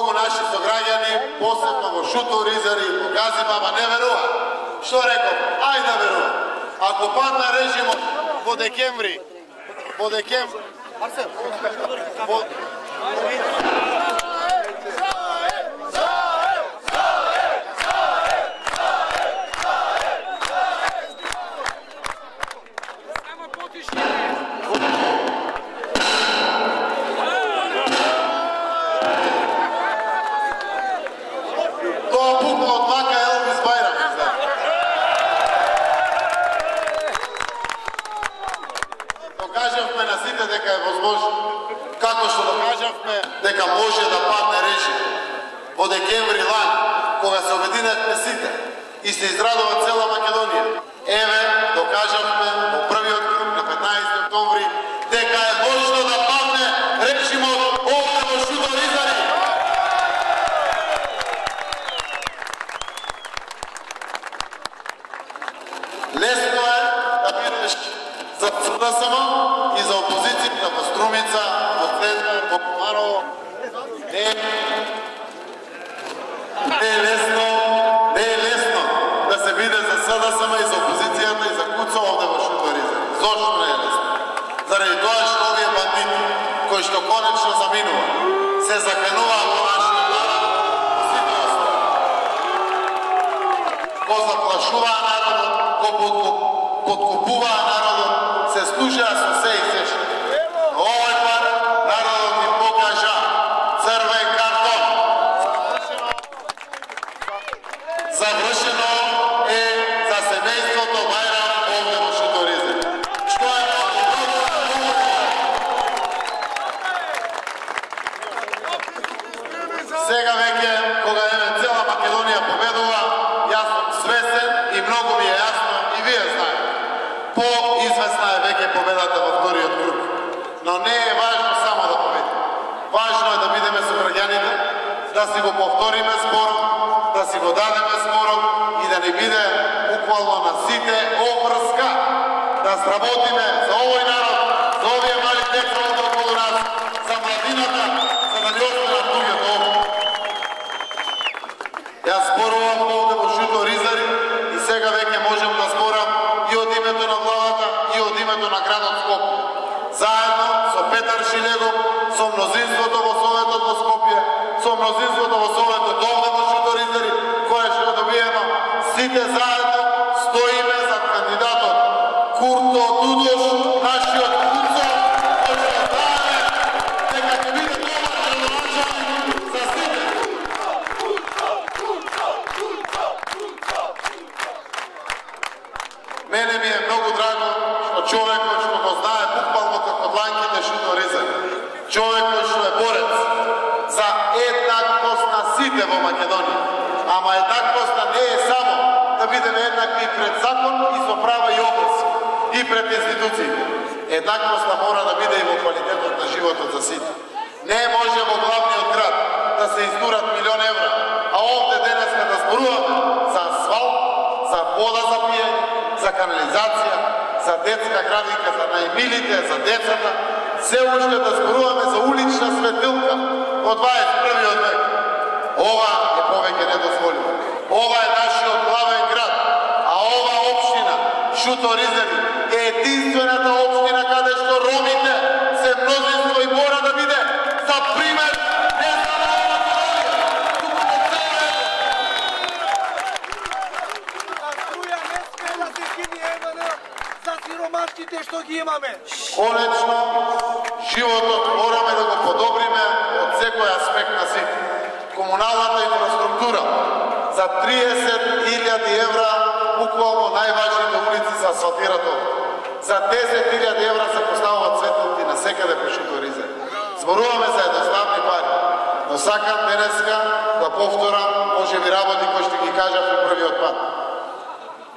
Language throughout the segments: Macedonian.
многу наши сограѓани, посебно во Шутор, Ризари, во Газимама, не веруваат. Што реков? Ајде да веруваат. Ако падна режимот во декември, дека е возможно. Како што докажавме дека може да падне режим во декември лани, кога се обединетме сите и се израдува цела Македонија. Еве, докажавме во првиот круг на 15 октомври дека е можно да падне режимот овде во Шутор, Ризари. Лесно е да бидеш за ЦДСМ и за опозицијата во Струмица, во Центар, во Куманово. Не е лесно да се биде за СДСМ и за опозицијата и за Куцо овде во Шутор, Ризари. Зошто не е лесно? Заради тоа што овие бандити, кои што конечно заминува, се закануваат во нашиот народ, во сите основи. Го заплашуваа народот, го подкупуваа народот, се служаа со се и се што. Овој пат народот ни покажа црвен картон. Завршено е за семејството Бајрам овде во Шутор, Ризари. Што е сега веќе, кога цела Македонија победува, јас сум свесен и многу ми е јасно и вие знаете. Поизвестна е веќе победата во вториот круг. Но не е важно само да победиме. Важно е да бидеме со граѓаните, да си го повториме зборот, да си го дадеме зборот и да не биде буквално на сите обврска. Да сработиме за овој народ, за овие мали деца овде околу нас, за младината, за да не останат луѓето овде. Јас зборувам овде во Шутор, Ризари и сега веќе можем да зборам и од името на владата и од името на градот Скопје. Заедно со Петар Шилегов, со мнозинството во Советот во Скопје, со мнозинството во Советот овде во Шутор, Ризари, кое што го добиено, сите заедно стоиме за кандидатот Курто Дудош, нашиот Куцо, кој што знае дека ќе биде добар градоначалник за сите. Мене ми е многу драго што човекот што го знае буквално како дланките Шутор, Ризари, човекот што е борец за еднаквост на сите во Македонија. Ама еднаквоста не е само да бидеме еднакви пред закон и со права и обврски и пред институциите. Еднаквоста мора да биде и во квалитетот на животот за сите. Не може во главниот град да се издурат милион евра, а овде денеска да зборуваме за асфалт, за вода за пиење, за канализација, за детска градинка, за најмилите, за децата, се уште да зборуваме за улична светилка во 21. век. Ова е повеќе недозволено. Ова е нашиот главен град, а ова општина, Шутор, Ризари, е единствената општина каде што ромите се мнозинство и мора да биде за пример не само во Македонија, туку во цела Европа. За сиромашките што ги имаме. Конечно, животот мораме да го подобриме од секој аспект на сите. Комуналната инфраструктура за 30.000 евра, буквално најважните улици се асфалтират овде. За 10.000 евра се поставуваат светлинки на секаде по Шутор, Ризари. Зборуваме за едноставни пари, но сакам денеска да повторам, може би работи кои што ги кажав во првиот пат.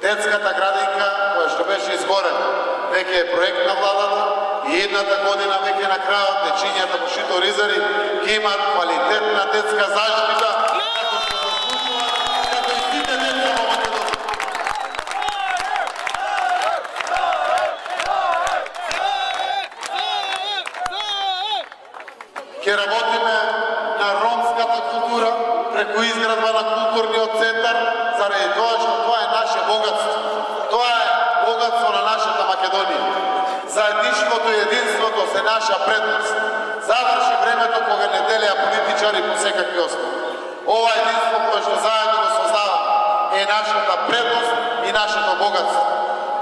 Детската градинка, која што беше изгорена, веќе е проект на владата и едната година веќе на крајот дечињата во Шутор, Ризари ќе имаат квалитетна детска заштита, како што заслужуваат, како и сите деца во Македонија. Ќе работиме на ромската култура. културниот центар, заради тоа што тоа е наше богатство. Тоа е богатство на нашата Македонија. Заедништвото и единството се наша предност. Заврши времето кога не делеа политичари по секакви основи. Ова единство кое што заедно го создаваме е нашата предност и нашето богатство.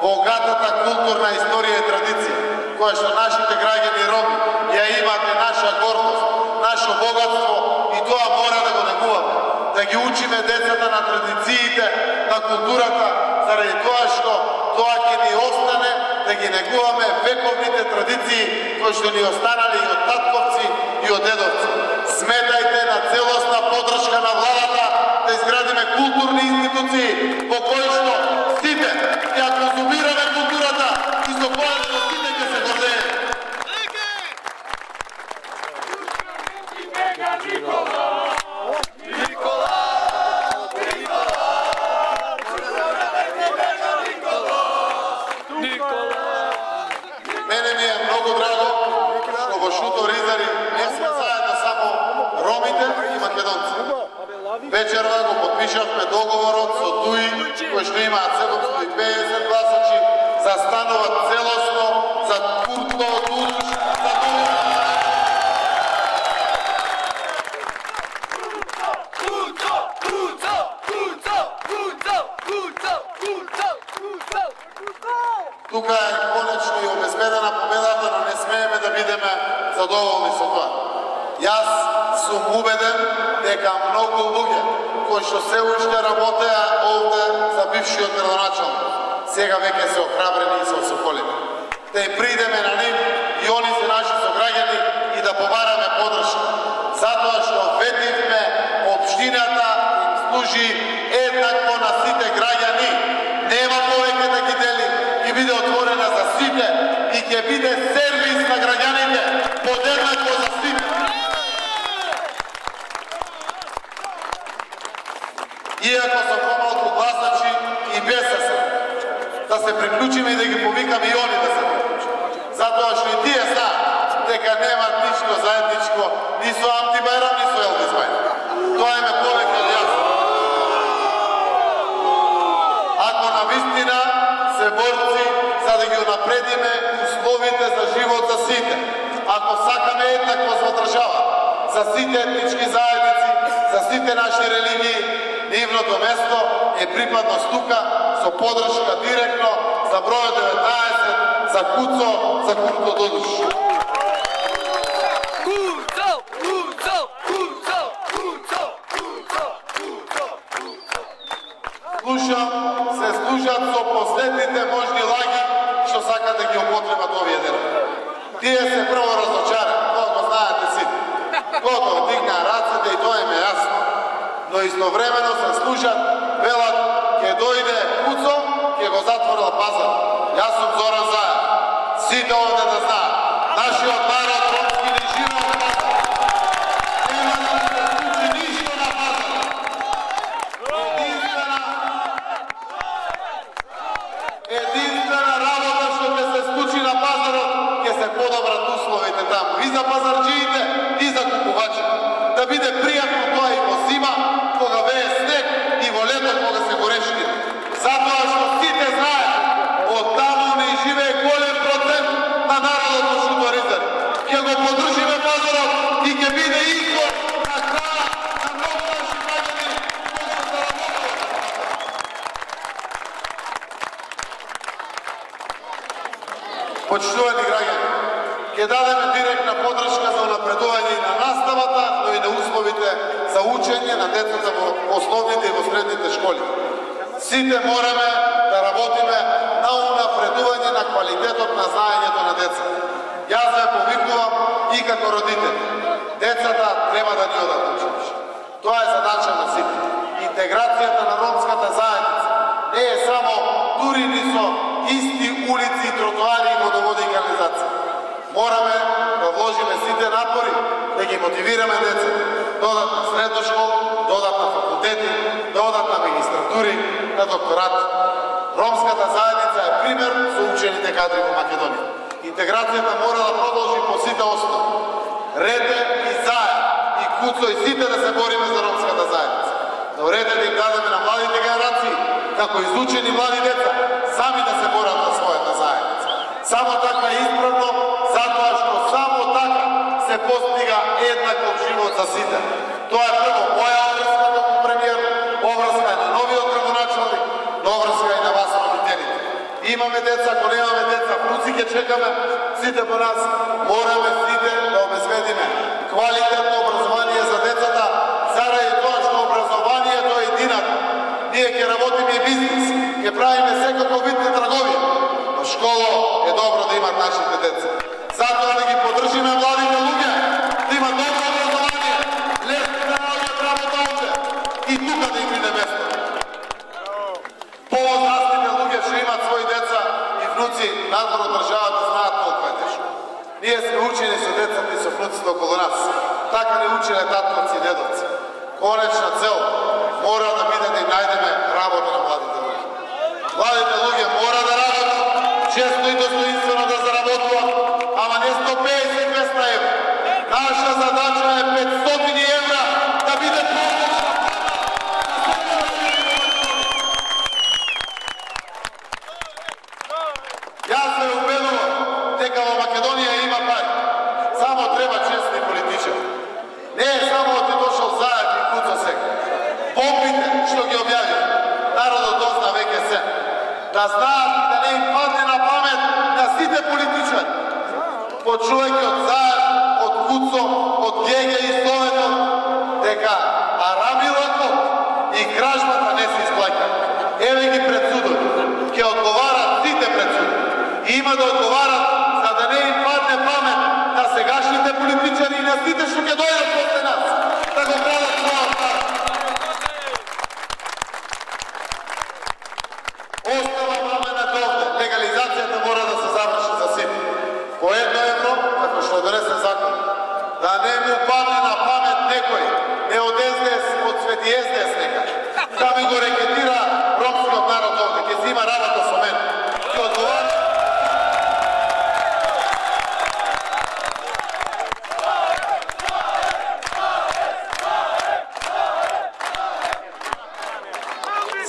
Богатата културна историја и традиција, која што нашите граѓани роби, ја имате наша гордост, наше богатство и тоа мора да го негуваме. Да ги учиме децата на традициите, на културата, заради тоа што тоа ќе ни остане, да ги негуваме вековните традиции кои што ни останали и од татковци и од дедовци. Сметајте на целосна подршка на владата да изградиме културни институции по кои што сите ќе конзумираме културата и со која што сите ќе се гордееме. Мене ми е многу драго што во Шутор Ризари не сме заедно само ромите и македонци. Вечерва го подпишавме договорот со ДУИ, кој што имаат 750 гласачи, застануваат целосно за Куртко, Дудуш, за ДУИ. Тука е конечно и обезбедена победата, но не смееме да бидеме задоволни со тоа. Јас сум убеден дека многу луѓе кои што се уште работеа овде за бившиот градоначалник, сега веќе се охрабрени и се осоколени. Да им придеме на нив и они се наши сограѓани и да побараме подршка. Затоа што ветивме општината им служи еднакво на сите граѓани. Нема повеќе да ги дели, ќе биде отворена за сите и ќе биде сервис на граѓаните, подеднакво за сите. Иако со помалку гласачи и без да се приклучиме и да ги повикаме и они да се приклучат. Затоа што и тие знаат дека немат ништо заедничко ни со Амти Бајрам, ни со Елвис Бајрам. Тоа им е повеќе од јасно. Ако навистина се борци за да ги унапредиме условите за живот за сите, ако сакаме еднаквост во држава, за сите етнички заедници, за сите наши религии, нивното место е припадност тука со подршка директно за број 19 за Куцо, за Куртко Дудуш. Се служат со последните можни лаги што сакат да ги употребат овие дена. Тие се прво разочарани, тоа го знаете сите. Готово, дигнаа рацете и тоа им е јасно. Но истовремено се служат, велат, ќе дојде Куцо, ќе го затворил пазар. Јас сум Зоран Заев. Сите овде да знаат. Нашиот народ ромски не живе од пазар. Нема да се случи ништо на пазар. Единствена работа што ќе се случи на пазарот, ќе се подобрат условите таму. И за пазарджиите, и за купувачите. Да биде пријатно тоа и во зима, кога вее снег, и во лето кога се горешки. Затоа што сите знаат, од таму не живее голем процент на народот во Шутор Ризари. Ќе го подржиме пазарот и ќе биде избор на крај на многу наши граѓани кои се заработуват. Почитувани граѓани, ќе дадеме директна подршка за унапредување на наставата, но и на условите за учење на децата во основните и во средните школи. Сите мораме да работиме на унапредување на квалитетот на знаењето на децата. Јас ве повикувам и како родители. Децата треба да ни одат на училиште. Тоа е задача на сите. Интеграцијата на ромската заедница не е само дури ни со исти улици, тротоари и водоводи и канализација. Мораме да вложиме сите напори да ги мотивираме децата, да одат на средна школа, да одат на факултети, да одат на магистратури, на докторат. Ромската заедница е пример за учените кадри во Македонија. Интеграцијата мора да продолжи по сите основи. Ред е и заед, и Куцо и сите да се бориме за ромската заедница. Дорете да им дадеме на младите генерации, како изучени млади деца, сами да се борат за својата заедница. Само така е исправно, затоа што само така се постига еднаков живот за сите. Тоа е прво моја обврска како премиер, обврска е на новиот градоначалник, но обврска и на вас родителите. Имаме деца, ако немаме деца, внуци ќе чекаме, сите по нас, мораме сите да обезбедиме квалитетно образование за децата, заради тоа што образованието е едината. Ние ќе работиме и бизнес, ќе правиме секако видни трговија, но школа е добро да имат нашите деца. Затоа да ги поддржиме младите луѓе, да имат добро образование, лесно да наоѓат работа овде и тука да им биде место. Повозрастните луѓе што имат своји деца и внуци надвор од државата знаат колку е тешко. Ние сме учени со децата и со внуците околу нас. Така не учеле татковци и дедовци. Конечна цел мора да биде да им најдеме работа на младите луѓе. Младите луѓе мора да работат, често и достоинствено да заработуват, ама не 150-200 евра. Наша задача е 500 евра да биде prosečna. Јас се убедувам дека во Македонија има пари. Само треба честни политичари. Не е само ти дошол заед и куца сега. Помните што ги објави. Народот дозна веќе се. Да знаат и да не им падне на памет на сите политичари. Почувајќи од заед, од Куцо, од Геге и Советот, дека арамилакот и кражбата не се исплаќа. Еве ги пред судот. Ќе одговарат сите пред судот. И има да одговарат за да не им падне памет на сегашните политичари и на сите што ќе дојдат после нас. Да го крадат својот народ. Остава паметната овде. Легализацијата мора да се заврши за сите. По 1 евро, како што донесе закон, да не му падне на памет некој, не од СДС, од Свети СДС некај, да ми го рекетира ромскиот народ овде, ќе си има работа со мен. Ќе одговара.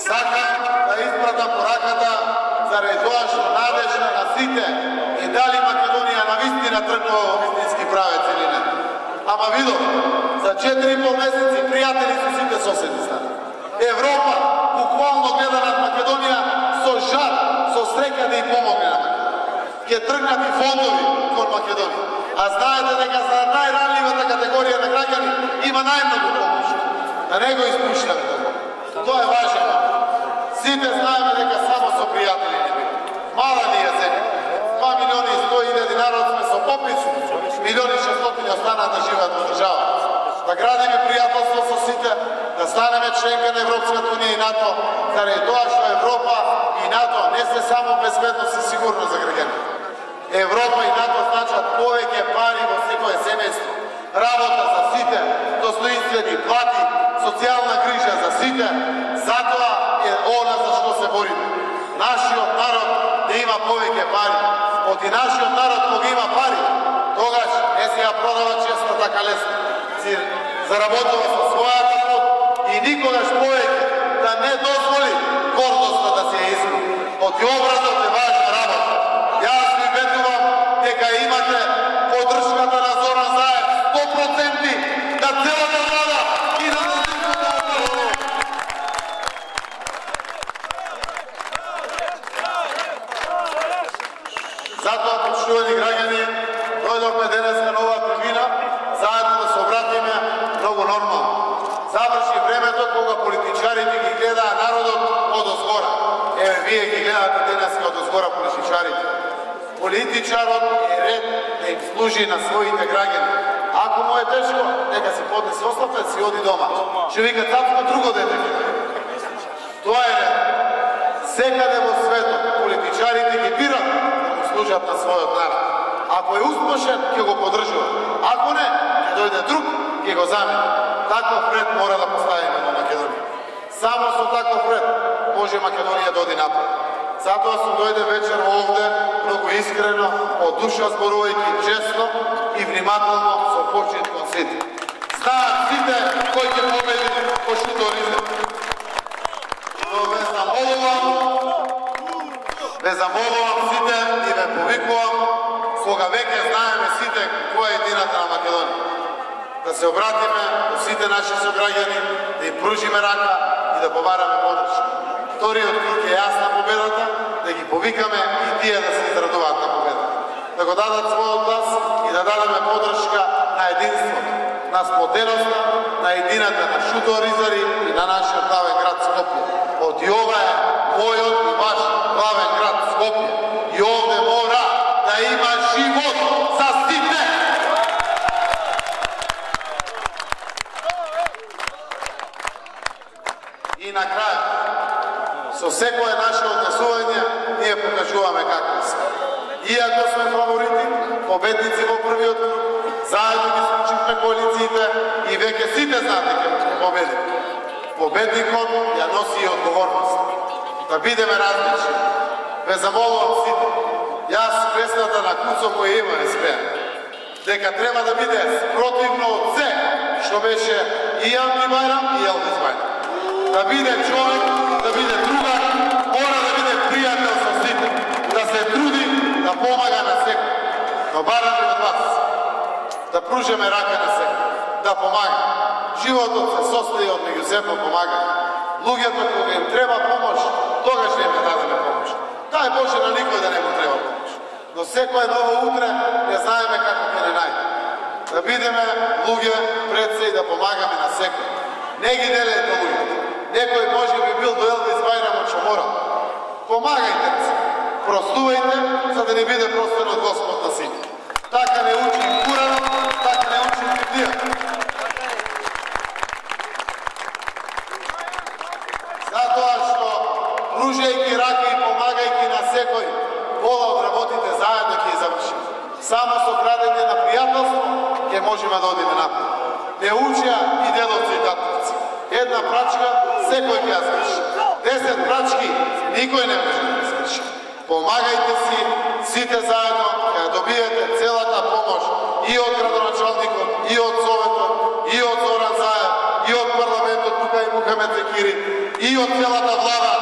Сакам да испратам пораката заради тоа што надежда на сите и дали Македонија навистина тргнува во вистински правец или не. Ама видов, за 4,5 месеци пријатели со сите соседи стана. Европа буквално гледа над Македонија со жар, со среќа да ја помогне на Македонија. Ќе тргнат и фондови кон Македонија. А знаете дека за најранливата категорија на граѓани има најмногу помош. Да не го испуштаме тоа. Тоа е важно. Сите знаеме дека само со пријатели не бива. Мала ни е земја. 2 милиони и 100.000 народ сме со попис, 1.600.000 останат да живеат во држава. Да градиме пријателство со сите, да станеме членка на Европската унија и НАТО, заради тоа што Европа и НАТО не се само безбедност и сигурност за граѓаните. Европа и НАТО значат повеќе пари во секое семејство, работа за сите, достоинствени плати, социјална грижа за сите. Затоа е она за што се бориме. Нашиот народ да има повеќе пари. Оти нашиот народ кога има пари, тогаш не се ја продава честа така лесно. Си заработува со својата пот и никогаш повеќе да не дозволи гордоста да се изгуби. Оти образот е важна работа. Јас ви ветувам дека имате поддршката на Зоран Заев 100% на целата влада и на мнозинството во парламент. Затоа, почитувани граѓани, дојдовме денеска на оваа трибина заедно да се обратиме многу нормално. Заврши времето кога политичарите ги гледаа народот одозгора. Еве, вие ги гледате денеска одозгора политичарите. Политичарот е ред да им служи на своите граѓани. Ако му е тешко, нека се поднесе оставка и си оди дома. Ще вика татко друго дете. Тоа е ред. Секаде во светот политичарите ги бират да му служат на својот народ. Ако е успешен, ќе го поддржува. Ако не, ќе дојде друг, ќе го замени. Таков ред мора да поставиме во Македонија. Само со таков ред може Македонија да оди напред. Затоа сум дојде вечер овде, многу искрено, од душа зборувајќи честно и внимателно со почит кон сите. Знаат сите кој ќе победи во Шуто Ризен. Ве замолувам сите и ве повикувам, кога веќе знаеме сите која е едината на Македонија. Да се обратиме до сите наши сограѓани, да им пружиме рака и да побараме подршка. Вториот крug е јасна победата, да ги повикаме и тие да се израдуваат на победата. Да го дадат својот глас и да дадеме подршка на единството, на сплотеноста, на едината на Шуто Ризари и на нашиот главен град Скопје. Од и ова е мојот и ваш главен град Скопје. И овде мора да има живот за сите. И на крај, со секое наше однесување, ние покажуваме какви сме. Иако сме фаворити, победници во првиот круг, заедно ги склучивме коалициите и веќе сите знаате ќе победиме. Победникот ја носи и одговорност. Да бидеме различни. Ве замолувам сите. Јас песната на Куцо која има СПН, дека треба да биде спротивно од се што беше и Анти Бајрам и Елвис Бајрам. Да биде човек, да биде другар, мора да биде пријател со сите, да се труди, да помага на секој. Но бараме од вас да пружиме рака на секој, да помага. Животот се состои од меѓусебно помагање. Луѓето кога им треба помош, тогаш не им дадеме помош. Дај Боже на никој да не му треба помош. Но секој ново утре не знаеме како ќе не најде. Да бидеме луѓе пред се и да помагаме на секој. Не ги делете луѓето. Некој може би бил до Елвис Бајрам од Чоморал. Помагајте се. Простувајте, за да не биде простен од Господ на сите. Така не учи Куранот, така не учи Библијата. Затоа што пружајќи рака и помагајќи на секој, пола од работите заедно ќе завршиме. Само со градење на пријателство ќе можеме да одиме напред. Не учеа и дедовци и татовци. Една прачка секој ќе ја сврши. 10 прачки никој не може да сврши. Помагајте си, сите заедно ќе добиете целата помош и од градоначалникот, и од Советот, и од Зоран Заев, и од парламентот тука и Мухамед Зекири, и од целата влада